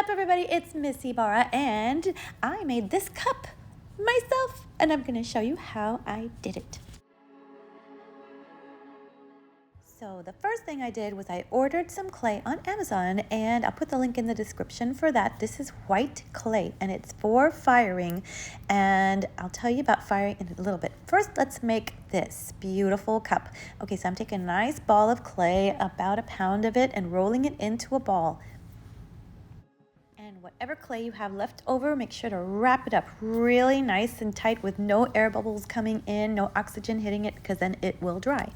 up, everybody? It's Miss Ibarra, and I made this cup myself, and I'm going to show you how I did it. So the first thing I did was I ordered some clay on Amazon, and I'll put the link in the description for that. This is white clay, and it's for firing, and I'll tell you about firing in a little bit. First, let's make this beautiful cup. Okay, so I'm taking a nice ball of clay, about a pound of it, and rolling it into a ball. And whatever clay you have left over, make sure to wrap it up really nice and tight with no air bubbles coming in, no oxygen hitting it, because then it will dry.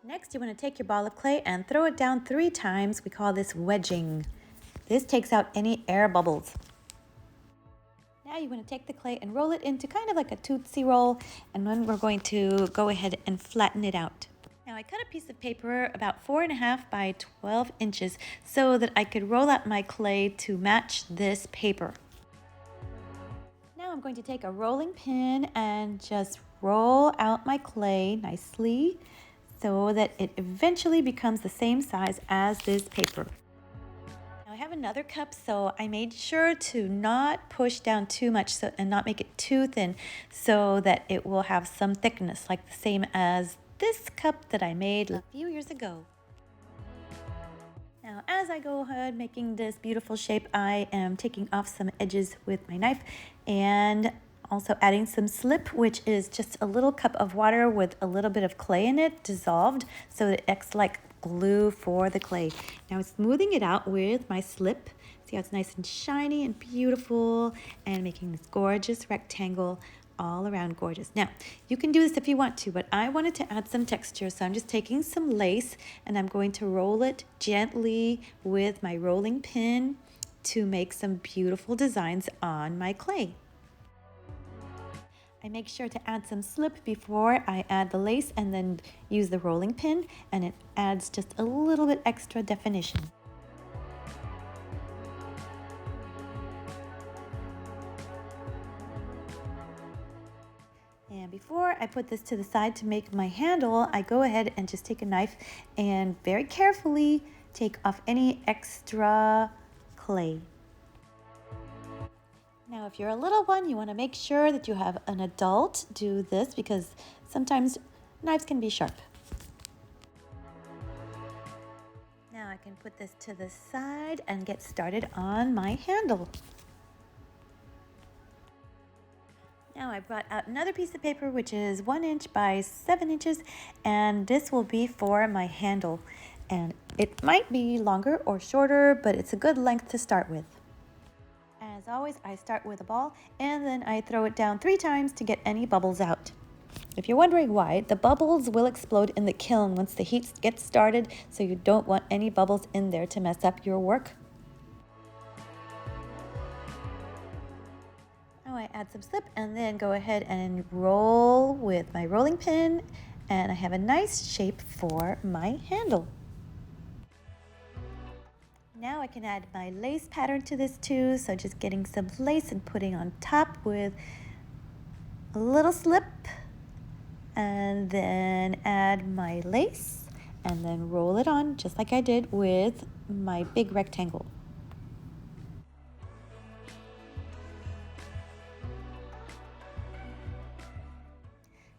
Next, you want to take your ball of clay and throw it down 3 times. We call this wedging. This takes out any air bubbles. Now you want to take the clay and roll it into kind of like a Tootsie Roll, and then we're going to go ahead and flatten it out. Now I cut a piece of paper about 4.5 by 12 inches so that I could roll out my clay to match this paper. Now I'm going to take a rolling pin and just roll out my clay nicely so that it eventually becomes the same size as this paper. Now I have another cup, so I made sure to not push down too much and not make it too thin so that it will have some thickness, like the same as this cup that I made a few years ago. Now, as I go ahead making this beautiful shape, I am taking off some edges with my knife and also adding some slip, which is just a little cup of water with a little bit of clay in it dissolved so that it acts like glue for the clay. Now smoothing it out with my slip. See how it's nice and shiny and beautiful, and making this gorgeous rectangle all around gorgeous. Now, you can do this if you want to, but I wanted to add some texture, so I'm just taking some lace and I'm going to roll it gently with my rolling pin to make some beautiful designs on my clay. I make sure to add some slip before I add the lace and then use the rolling pin, and it adds just a little bit extra definition. And before I put this to the side to make my handle, I go ahead and just take a knife and very carefully take off any extra clay. Now, if you're a little one, you want to make sure that you have an adult do this because sometimes knives can be sharp. Now I can put this to the side and get started on my handle. Now I brought out another piece of paper, which is 1 inch by 7 inches, and this will be for my handle. And it might be longer or shorter, but it's a good length to start with. As always, I start with a ball and then I throw it down 3 times to get any bubbles out. If you're wondering why, the bubbles will explode in the kiln once the heat gets started, so you don't want any bubbles in there to mess up your work. Now I add some slip and then go ahead and roll with my rolling pin, and I have a nice shape for my handle. Now I can add my lace pattern to this too, so just getting some lace and putting on top with a little slip, and then add my lace and then roll it on just like I did with my big rectangle.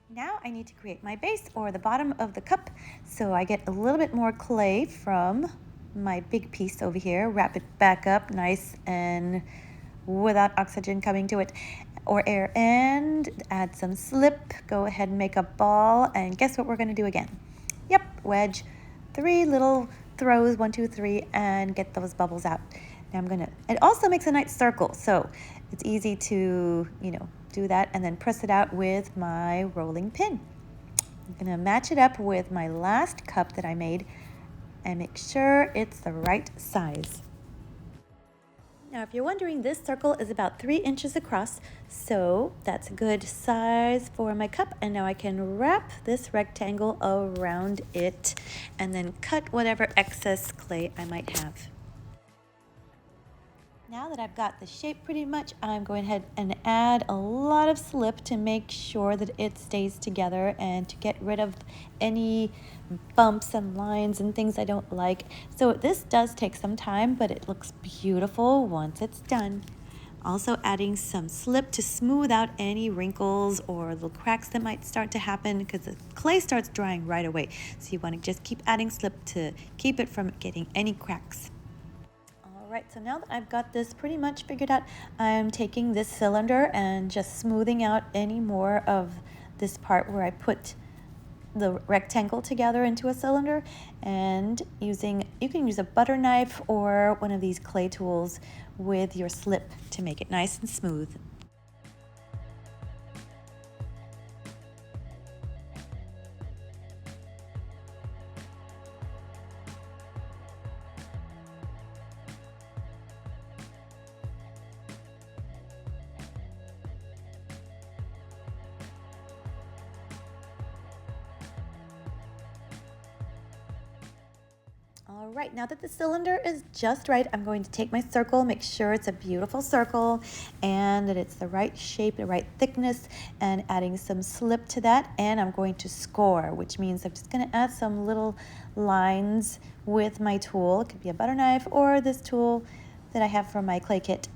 Now I need to create my base, or the bottom of the cup, so I get a little bit more clay from my big piece over here, wrap it back up nice and without oxygen coming to it or air, and add some slip. Go ahead and make a ball, and guess what we're going to do again? Yep, wedge 3 little throws, 1 2 3, and get those bubbles out. Now it also makes a nice circle, so it's easy to do that, and then press it out with my rolling pin. I'm going to match it up with my last cup that I made and make sure it's the right size. Now, if you're wondering, this circle is about 3 inches across, so that's a good size for my cup. And now I can wrap this rectangle around it and then cut whatever excess clay I might have. Now that I've got the shape pretty much, I'm going ahead and add a lot of slip to make sure that it stays together and to get rid of any bumps and lines and things I don't like. So this does take some time, but it looks beautiful once it's done. Also adding some slip to smooth out any wrinkles or little cracks that might start to happen because the clay starts drying right away. So you want to just keep adding slip to keep it from getting any cracks. All right, so now that I've got this pretty much figured out, I'm taking this cylinder and just smoothing out any more of this part where I put the rectangle together into a cylinder, and you can use a butter knife or one of these clay tools with your slip to make it nice and smooth. All right, now that the cylinder is just right, I'm going to take my circle, make sure it's a beautiful circle and that it's the right shape, the right thickness, and adding some slip to that. And I'm going to score, which means I'm just going to add some little lines with my tool. It could be a butter knife or this tool that I have from my clay kit.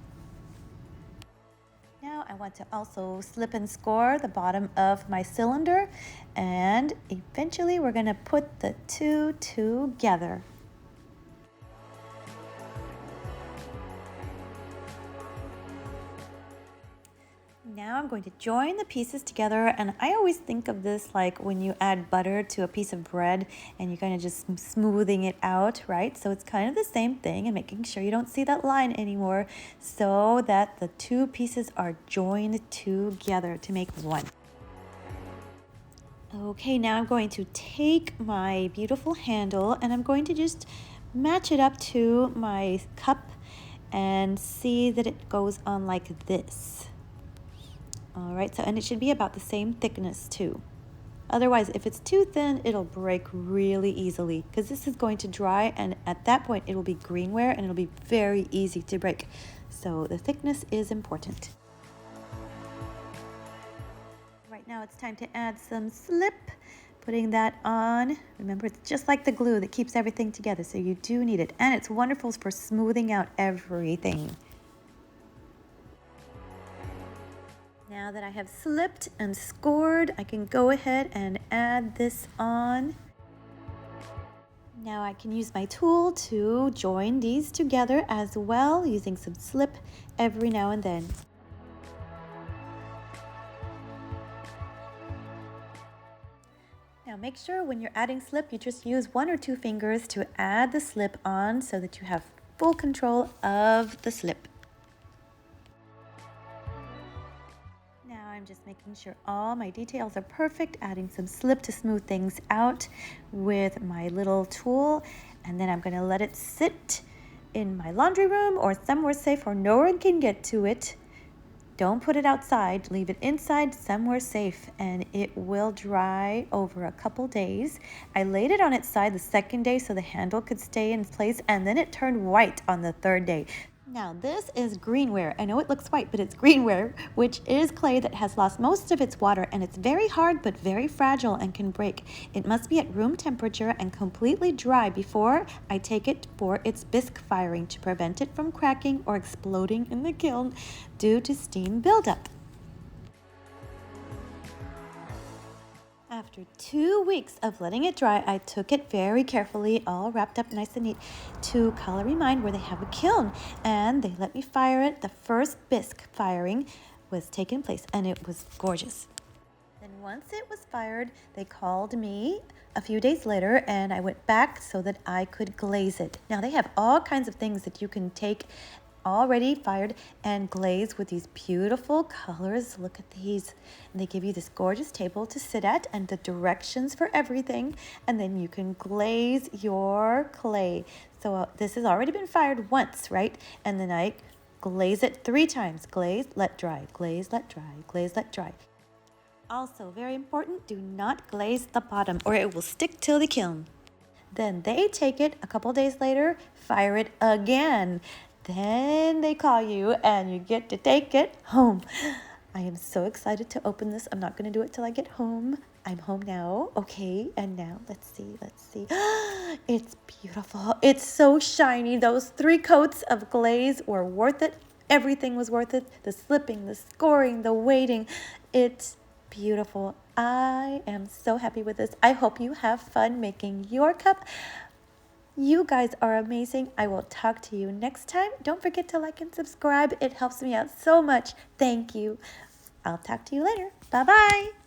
Now I want to also slip and score the bottom of my cylinder, and eventually we're going to put the two together. Now I'm going to join the pieces together, and I always think of this like when you add butter to a piece of bread and you're kind of just smoothing it out, right? So it's kind of the same thing, and making sure you don't see that line anymore so that the two pieces are joined together to make one. Okay, now I'm going to take my beautiful handle and I'm going to just match it up to my cup and see that it goes on like this. All right, and it should be about the same thickness too. Otherwise, if it's too thin, it'll break really easily because this is going to dry, and at that point it will be greenware and it'll be very easy to break. So the thickness is important. Right now it's time to add some slip, putting that on. Remember, it's just like the glue that keeps everything together, so you do need it, and it's wonderful for smoothing out everything. Now that I have slipped and scored, I can go ahead and add this on. Now I can use my tool to join these together as well, using some slip every now and then. Now make sure when you're adding slip, you just use 1 or 2 fingers to add the slip on so that you have full control of the slip. I'm just making sure all my details are perfect, adding some slip to smooth things out with my little tool, and then I'm going to let it sit in my laundry room or somewhere safe where no one can get to it. Don't put it outside, leave it inside somewhere safe, and it will dry over a couple days. I laid it on its side the second day so the handle could stay in place, and then it turned white on the third day. Now this is Greenware. I know it looks white, but it's Greenware, which is clay that has lost most of its water, and it's very hard but very fragile and can break. It must be at room temperature and completely dry before I take it for its bisque firing to prevent it from cracking or exploding in the kiln due to steam buildup. After 2 weeks of letting it dry, I took it very carefully, all wrapped up nice and neat, to colormemine where they have a kiln, and they let me fire it. The first bisque firing was taking place, and it was gorgeous. Then once it was fired, they called me a few days later, and I went back so that I could glaze it. Now they have all kinds of things that you can take already fired and glaze with these beautiful colors. Look at these. And they give you this gorgeous table to sit at and the directions for everything, and then you can glaze your clay. So this has already been fired once, right? And then I glaze it 3 times. Glaze, let dry, glaze, let dry, glaze, let dry. Also very important, do not glaze the bottom or it will stick to the kiln. Then they take it a couple days later, fire it again. then they call you and you get to take it home. I am so excited to open this. I'm not going to do it till I get home. I'm home now. Okay, and now let's see. It's beautiful. It's so shiny. Those 3 coats of glaze were worth it. Everything was worth it. The slipping, the scoring, the waiting. It's beautiful. I am so happy with this. I hope you have fun making your cup. You guys are amazing. I will talk to you next time. Don't forget to like and subscribe. It helps me out so much. Thank you. I'll talk to you later. Bye-bye.